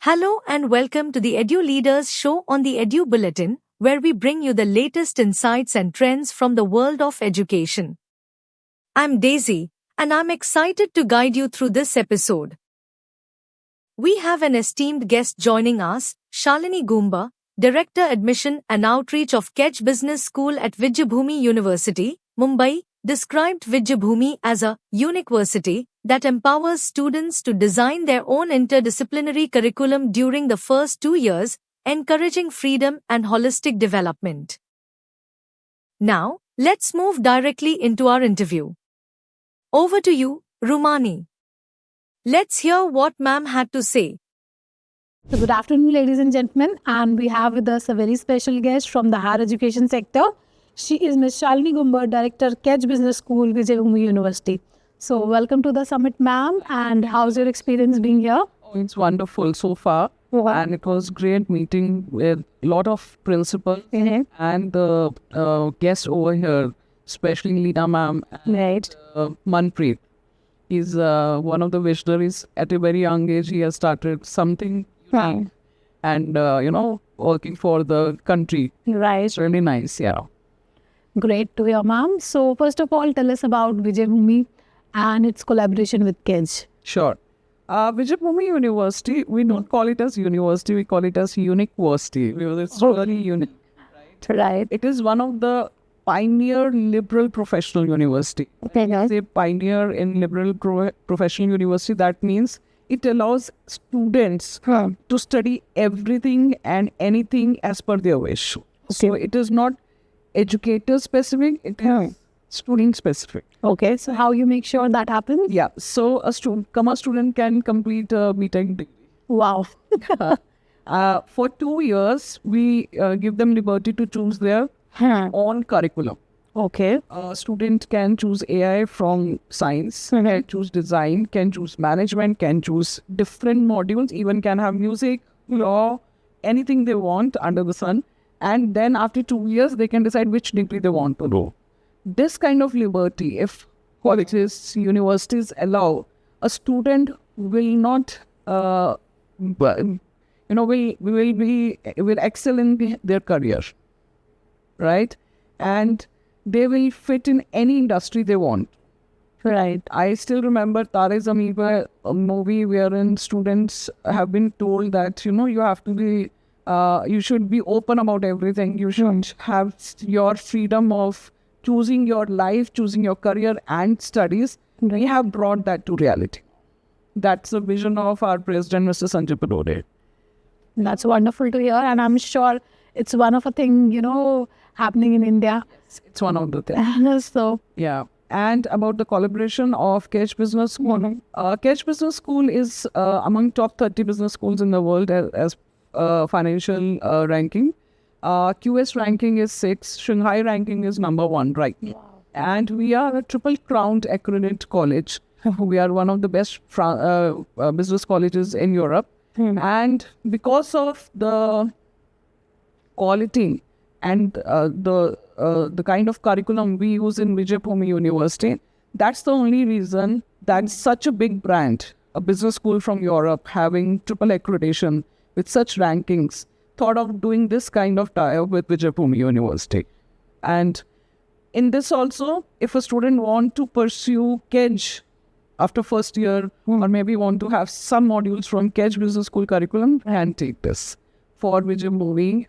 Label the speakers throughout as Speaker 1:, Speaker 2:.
Speaker 1: Hello and welcome to the Edu Leaders Show on the Edu Bulletin, where we bring you the latest insights and trends from the world of education. I'm Daisy, and I'm excited to guide you through this episode. We have an esteemed guest joining us, Shalini Goomba, Director Admission and Outreach of Kedge Business School at Vidyabhumi University, Mumbai, described Vidyabhumi as a university that empowers students to design their own interdisciplinary curriculum during the first 2 years, encouraging freedom and holistic development. Now, let's move directly into our interview. Over to you, Rumani. Let's hear what ma'am had to say.
Speaker 2: So good afternoon, ladies and gentlemen, and we have with us a very special guest from the higher education sector. She is Ms. Shalini Goomba, Director, Kedge Business School, Vidyabhumi University. So welcome to the summit, ma'am, and how's your experience being here?
Speaker 3: Oh, it's wonderful so far, and it was great meeting with a lot of principals and the guests over here, especially Leena ma'am and
Speaker 2: Right.
Speaker 3: Manpreet. He's one of the visionaries. At a very young age, he has started something
Speaker 2: Right.
Speaker 3: and, working for the country.
Speaker 2: Right.
Speaker 3: It's really nice, yeah.
Speaker 2: Great to hear, ma'am. So first of all, tell us about Vidyabhumi and its collaboration with Kedge.
Speaker 3: Sure. Vidyabhumi University, we don't call it as university, we call it as university because it's really unique.
Speaker 2: Right.
Speaker 3: It is one of the pioneer liberal professional university.
Speaker 2: Okay, guys.
Speaker 3: It's a pioneer in liberal professional university. That means it allows students to study everything and anything as per their wish. So it is not educator specific, it is student specific.
Speaker 2: Okay, so how you make sure that happens?
Speaker 3: Yeah, so a student can complete a BTech degree.
Speaker 2: Wow.
Speaker 3: For 2 years, we give them liberty to choose their own curriculum.
Speaker 2: Okay.
Speaker 3: A student can choose AI from science, can choose design, can choose management, can choose different modules, even can have music, law, anything they want under the sun. And then after 2 years, they can decide which degree they want to do. This kind of liberty, if colleges, universities allow, a student will not, will excel in their career, right? And they will fit in any industry they want.
Speaker 2: Right.
Speaker 3: I still remember Tare Zameen Par, a movie wherein students have been told that, you have to be, you should be open about everything. You should have your freedom of choosing your life, choosing your career and studies. We have brought that to reality. That's the vision of our president, Mr. Sanjay Palode.
Speaker 2: That's wonderful to hear, and I'm sure it's one of a thing, happening in India.
Speaker 3: It's one of the things.
Speaker 2: So,
Speaker 3: Yeah. And about the collaboration of Kedge Business School. Kedge Business School is among top 30 business schools in the world as financial ranking. QS ranking is 6. Shanghai ranking is number 1 right now.
Speaker 2: wow.
Speaker 3: And we are a triple crowned accredited college. We are one of the best business colleges in Europe. And because of the quality and the kind of curriculum we use in Vidyabhumi University, that's the only reason that such a big brand, a business school from Europe having triple accreditation with such rankings, thought of doing this kind of tie-up with Vidyabhumi University. And in this also, if a student want to pursue Kedge after first year or maybe want to have some modules from Kedge Business School curriculum, and take this for Vidyabhumi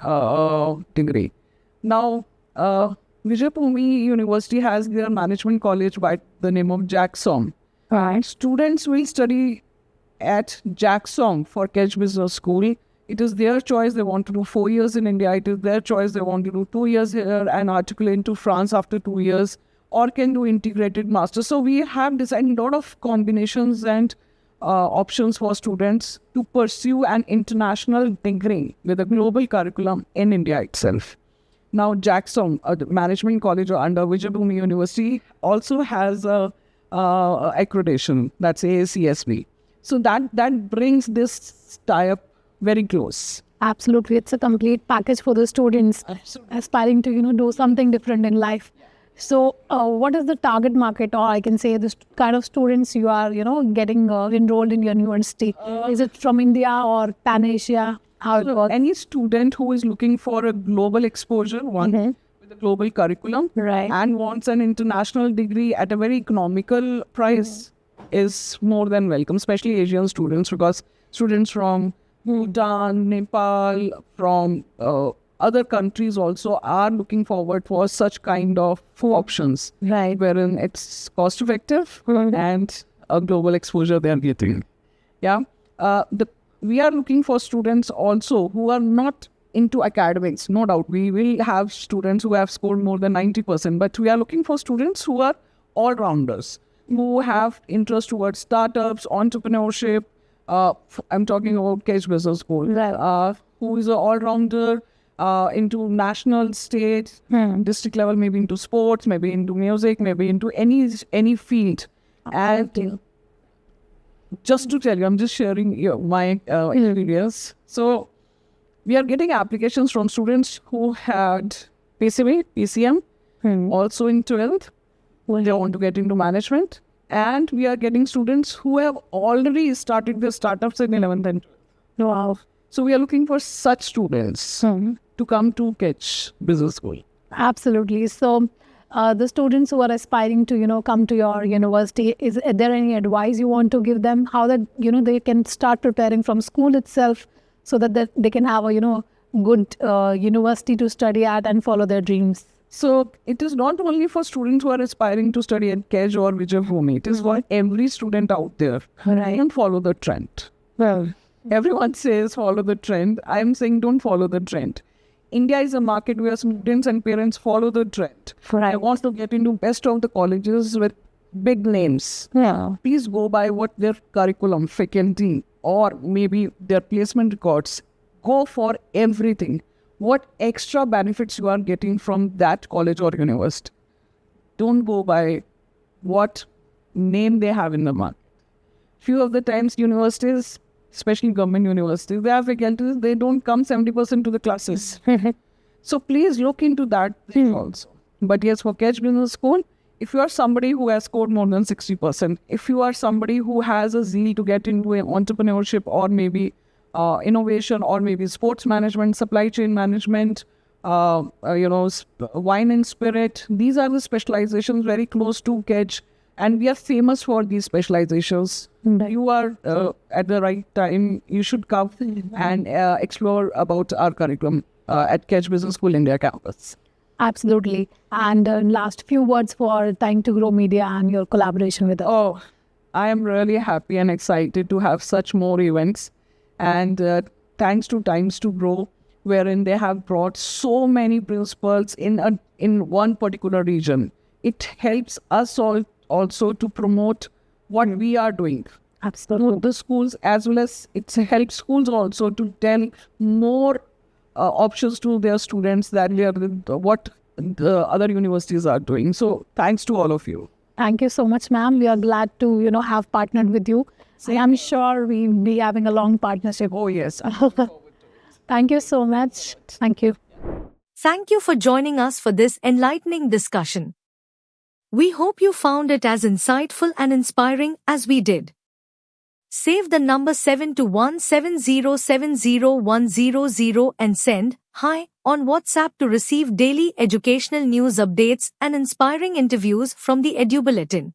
Speaker 3: degree. Now, Vidyabhumi University has their management college by the name of JAXOM.
Speaker 2: Right.
Speaker 3: Students will study at JAXOM for Kedge Business School. It is their choice. They want to do 4 years in India. It is their choice. They want to do 2 years here and articulate to France after 2 years, or can do integrated master. So we have designed a lot of combinations and options for students to pursue an international degree with a global curriculum in India itself. Now, JAXOM, the management college under Vidyabhumi University, also has a accreditation, that's AACSB. So that brings this tie-up very close.
Speaker 2: Absolutely. It's a complete package for the students aspiring to, do something different in life. So, what is the target market, or I can say the kind of students you are, getting enrolled in your university? Is it from India or Pan Asia? How it works?
Speaker 3: Any student who is looking for a global exposure, one with a global curriculum,
Speaker 2: Right.
Speaker 3: and wants an international degree at a very economical price is more than welcome, especially Asian students, because students from Bhutan, Nepal, from other countries also are looking forward for such kind of options,
Speaker 2: Right.
Speaker 3: wherein it's cost effective and a global exposure they are getting. Yeah. We are looking for students also who are not into academics. No doubt, we will have students who have scored more than 90%, but we are looking for students who are all-rounders, who have interest towards startups, entrepreneurship. I'm talking about Kedge Business School.
Speaker 2: Right.
Speaker 3: Who is an all-rounder into national, state, district level, maybe into sports, maybe into music, maybe into any field. And just to tell you, I'm just sharing my experience. So we are getting applications from students who had PCB, PCM, also in 12th. They want to get into management. And we are getting students who have already started their startups in 11th and 12th.
Speaker 2: Wow.
Speaker 3: So we are looking for such students to come to Kedge Business School.
Speaker 2: Absolutely. So, the students who are aspiring to, come to your university, is there any advice you want to give them? How that, they can start preparing from school itself so that they can have a, good university to study at and follow their dreams?
Speaker 3: So it is not only for students who are aspiring to study at Kedge or Vijay Bhumi. It is for every student out there.
Speaker 2: Right.
Speaker 3: Don't follow the trend.
Speaker 2: Well,
Speaker 3: Everyone says follow the trend. I am saying don't follow the trend. India is a market where students and parents follow the trend.
Speaker 2: Right.
Speaker 3: I want to get into best of the colleges with big names.
Speaker 2: yeah.
Speaker 3: Please go by what their curriculum, faculty, or maybe their placement records. Go for everything. What extra benefits you are getting from that college or university. Don't go by what name they have in the market. Few of the times universities, especially government universities, they have faculties, they don't come 70% to the classes. So please look into that thing also. But yes, for Kedge Business School, if you are somebody who has scored more than 60%, if you are somebody who has a zeal to get into entrepreneurship or maybe innovation or maybe sports management, supply chain management, wine and spirit, these are the specializations very close to Kedge. And we are famous for these specializations.
Speaker 2: Right.
Speaker 3: You are at the right time. You should come and explore about our curriculum at Kedge Business School India campus.
Speaker 2: Absolutely. And last few words for Time to Grow Media and your collaboration with us.
Speaker 3: Oh, I am really happy and excited to have such more events. And thanks to Times to Grow, wherein they have brought so many principals in one particular region. It helps us all also to promote what we are doing.
Speaker 2: Absolutely.
Speaker 3: The schools, as well as it helps schools also to tell more options to their students that what the other universities are doing. So thanks to all of you.
Speaker 2: Thank you so much, ma'am. We are glad to, have partnered with you. I'm sure we'll be having a long partnership.
Speaker 3: Oh, yes.
Speaker 2: Thank you so much. Thank you.
Speaker 1: Thank you for joining us for this enlightening discussion. We hope you found it as insightful and inspiring as we did. Save the number 72170701000 and send "Hi" on WhatsApp to receive daily educational news updates and inspiring interviews from the Edu Bulletin.